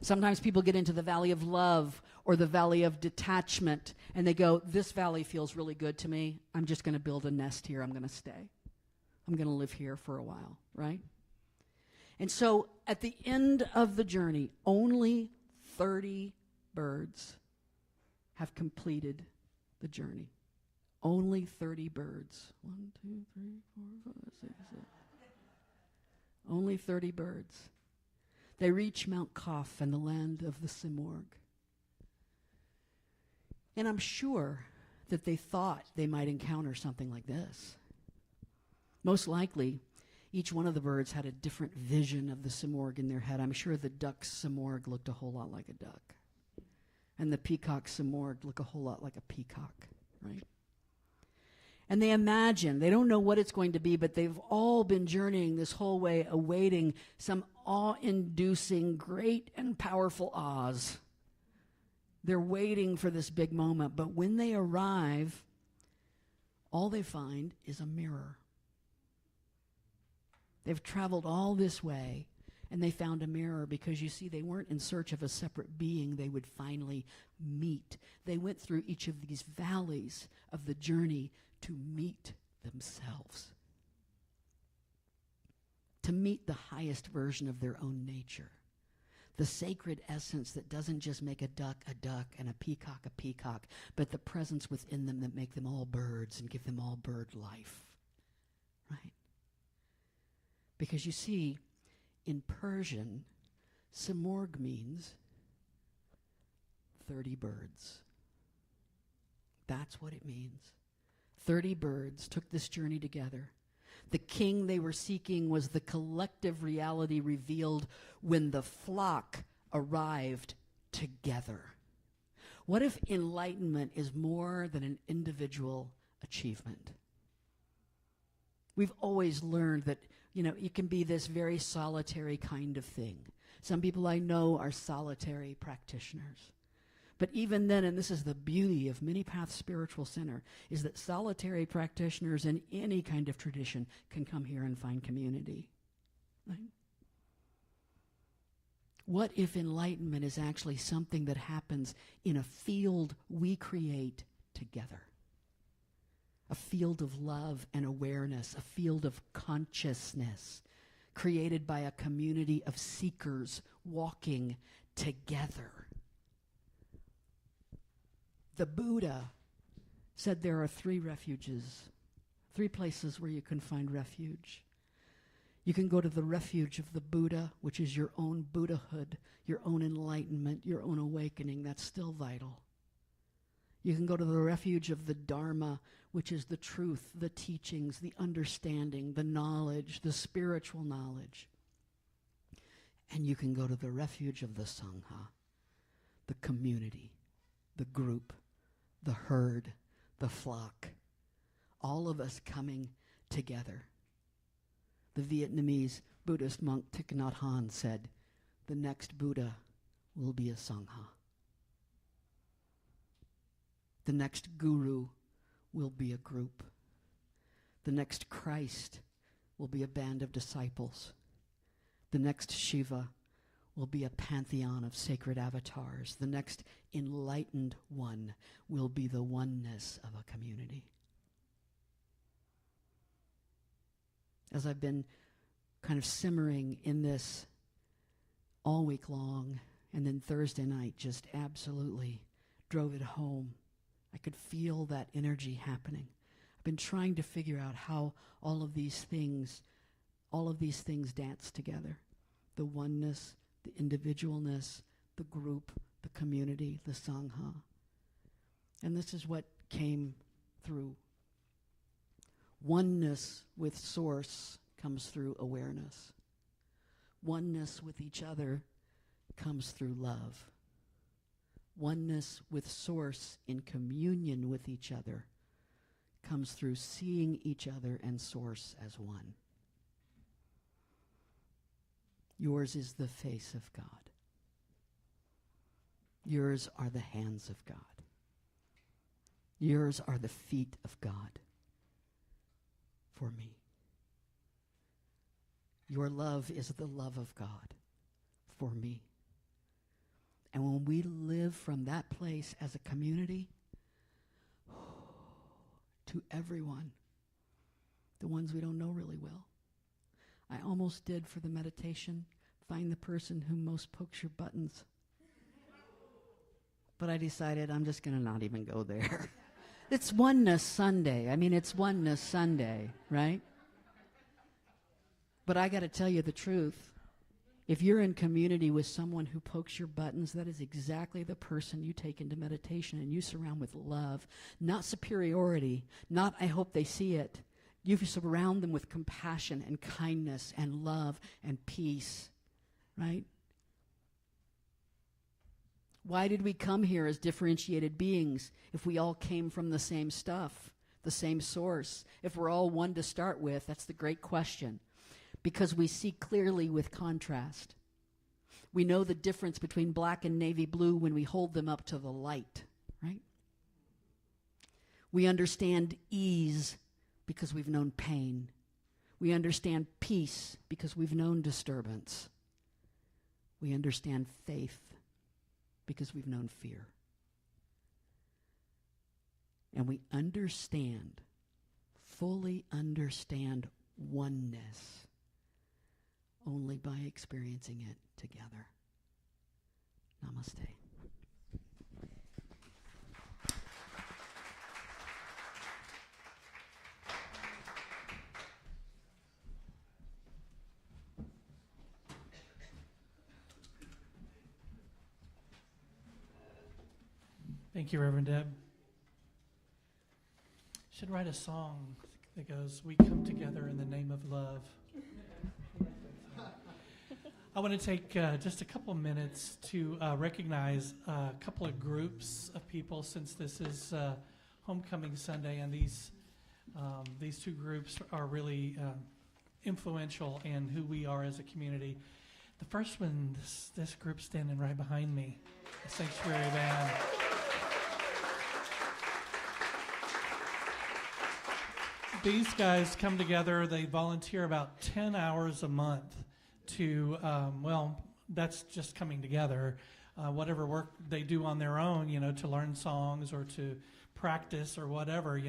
Sometimes people get into the valley of love or the valley of detachment, and they go, this valley feels really good to me. I'm just going to build a nest here. I'm going to stay. I'm going to live here for a while, right? And so at the end of the journey, only 30 birds have completed the journey. Only 30 birds. 1, 2, 3, 4, 5, 6, 7. Only 30 birds. They reach Mount Kaf and the land of the Simorg. And I'm sure that they thought they might encounter something like this. Most likely, each one of the birds had a different vision of the Simorg in their head. I'm sure the duck Simorg looked a whole lot like a duck. And the peacock Simorg looked a whole lot like a peacock, right? And they imagine, they don't know what it's going to be, but they've all been journeying this whole way, awaiting some awe-inducing, great and powerful Oz. They're waiting for this big moment, but when they arrive, all they find is a mirror. They've traveled all this way, and they found a mirror because, you see, they weren't in search of a separate being they would finally meet. They went through each of these valleys of the journey to meet themselves, to meet the highest version of their own nature, the sacred essence that doesn't just make a duck and a peacock, but the presence within them that make them all birds and give them all bird life, right? Because you see, in Persian, Simorg means 30 birds. That's what it means. 30 birds took this journey together. The king they were seeking was the collective reality revealed when the flock arrived together. What if enlightenment is more than an individual achievement? We've always learned that, it can be this very solitary kind of thing. Some people I know are solitary practitioners. But even then, and this is the beauty of Many Paths Spiritual Center, is that solitary practitioners in any kind of tradition can come here and find community. Right? What if enlightenment is actually something that happens in a field we create together? A field of love and awareness, a field of consciousness, created by a community of seekers walking together. The Buddha said there are 3 refuges, 3 places where you can find refuge. You can go to the refuge of the Buddha, which is your own Buddhahood, your own enlightenment, your own awakening. That's still vital. You can go to the refuge of the Dharma, which is the truth, the teachings, the understanding, the knowledge, the spiritual knowledge. And you can go to the refuge of the Sangha, the community, the group, the herd, the flock, all of us coming together. The Vietnamese Buddhist monk Thich Nhat Hanh said, the next Buddha will be a Sangha. The next guru will be a group. The next Christ will be a band of disciples. The next Shiva will be a pantheon of sacred avatars. The next enlightened one will be the oneness of a community. As I've been kind of simmering in this all week long, and then Thursday night just absolutely drove it home I could feel that energy happening. I've been trying to figure out how all of these things dance together. The oneness, the individualness, the group, the community, the Sangha. And this is what came through. Oneness with Source comes through awareness. Oneness with each other comes through love. Oneness with Source in communion with each other comes through seeing each other and Source as one. Yours is the face of God. Yours are the hands of God. Yours are the feet of God for me. Your love is the love of God for me. And when we live from that place as a community, to everyone, the ones we don't know really well, I almost did for the meditation, find the person who most pokes your buttons. But I decided I'm just going to not even go there. It's Oneness Sunday. I mean, it's Oneness Sunday, right? But I got to tell you the truth. If you're in community with someone who pokes your buttons, that is exactly the person you take into meditation and you surround with love, not superiority, not I hope they see it. You surround them with compassion and kindness and love and peace, right? Why did we come here as differentiated beings if we all came from the same stuff, the same source? If we're all one to start with, that's the great question. Because we see clearly with contrast. We know the difference between black and navy blue when we hold them up to the light, right? We understand ease because we've known pain. We understand peace because we've known disturbance. We understand faith because we've known fear. And we understand, fully understand oneness only by experiencing it together. Namaste. Thank you, Reverend Deb. Should write a song that goes, "We come together in the name of love." I want to take just a couple of minutes to recognize a couple of groups of people, since this is Homecoming Sunday, and these two groups are really influential in who we are as a community. The first one, this group standing right behind me, the Sanctuary Band. These guys come together. They volunteer about 10 hours a month to, that's just coming together. Whatever work they do on their own, to learn songs or to practice or whatever,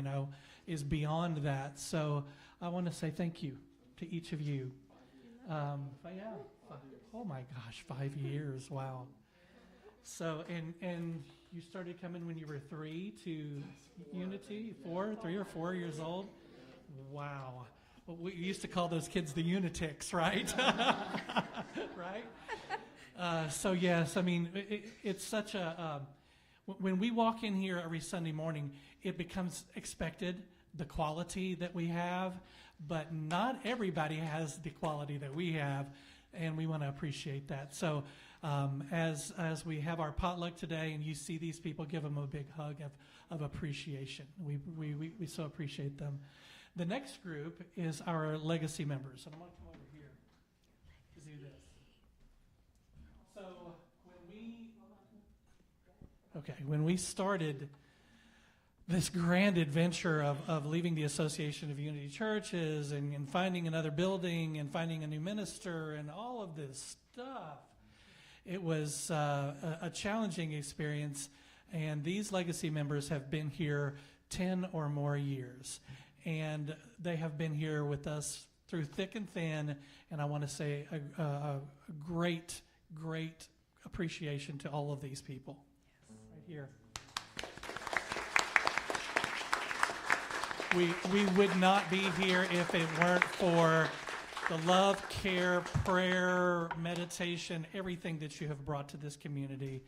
is beyond that. So I want to say thank you to each of you. Oh my gosh, 5 years, wow. So, and you started coming when you were 3 to Unity, 3 or 4 years old? Wow. Well, we used to call those kids the Unitics, right? Right? So yes, I mean, it's such a, when we walk in here every Sunday morning, it becomes expected, the quality that we have, but not everybody has the quality that we have, and we want to appreciate that. So as we have our potluck today and you see these people, give them a big hug of appreciation. We so appreciate them. The next group is our legacy members. And I'm going to come over here to do this. So when we started this grand adventure of leaving the Association of Unity Churches and finding another building and finding a new minister and all of this stuff, it was a challenging experience. And these legacy members have been here 10 or more years. And they have been here with us through thick and thin, and I want to say a great, great appreciation to all of these people. Right here. We would not be here if it weren't for the love, care, prayer, meditation, everything that you have brought to this community.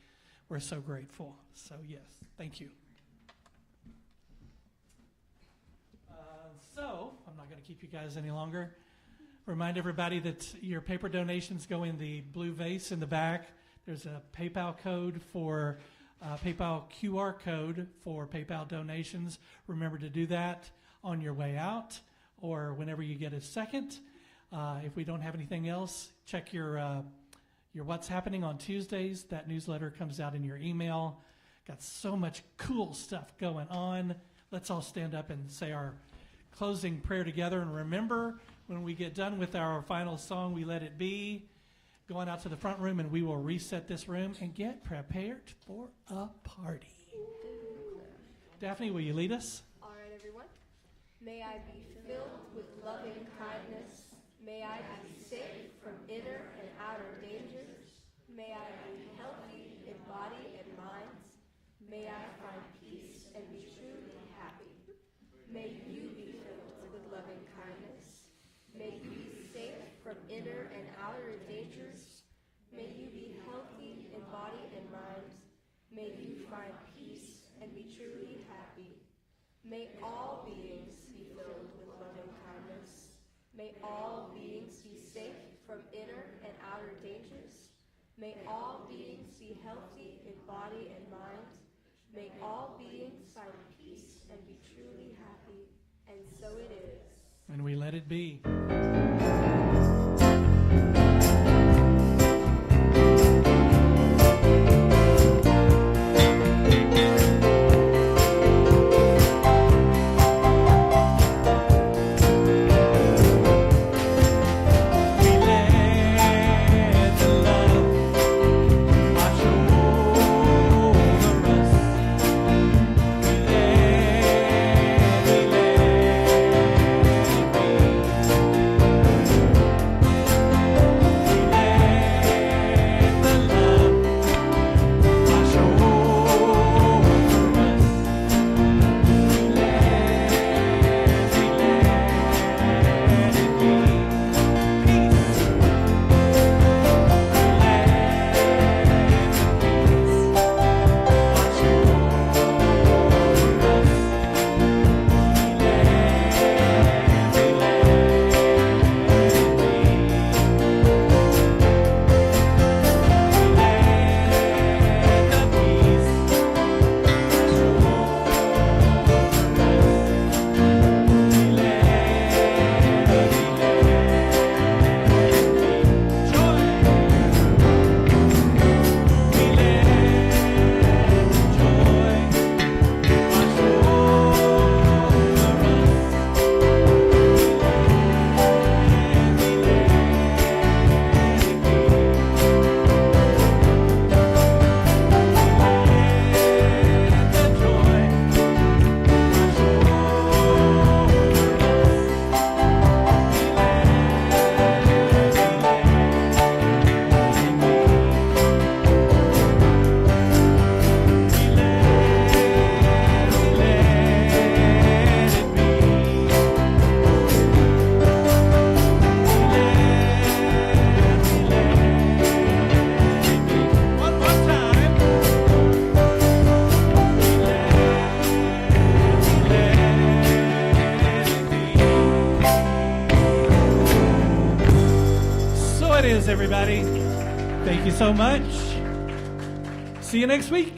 We're so grateful. So, yes, thank you. So, I'm not going to keep you guys any longer. Remind everybody that your paper donations go in the blue vase in the back. There's a PayPal code for PayPal QR code for PayPal donations. Remember to do that on your way out or whenever you get a second. If we don't have anything else, check your What's Happening on Tuesdays. That newsletter comes out in your email. Got so much cool stuff going on. Let's all stand up and say our closing prayer together. And remember, when we get done with our final song, We Let It Be, going out to the front room and we will reset this room and get prepared for a party. Daphne, will you lead us? All right, everyone. May I be filled with loving kindness. May I be safe from inner and outer dangers. May I be healthy in body and mind. May I find peace and be truly happy. May you be filled with loving kindness. May you be safe from inner and outer dangers. May you be healthy in body and mind. May you find peace and be truly happy. May all beings be filled with loving kindness. May all beings be safe from inner and outer dangers. May all beings be healthy in body and mind. May all beings find peace and be truly happy. And so it is. And we let it be. Everybody, thank you so much. See you next week.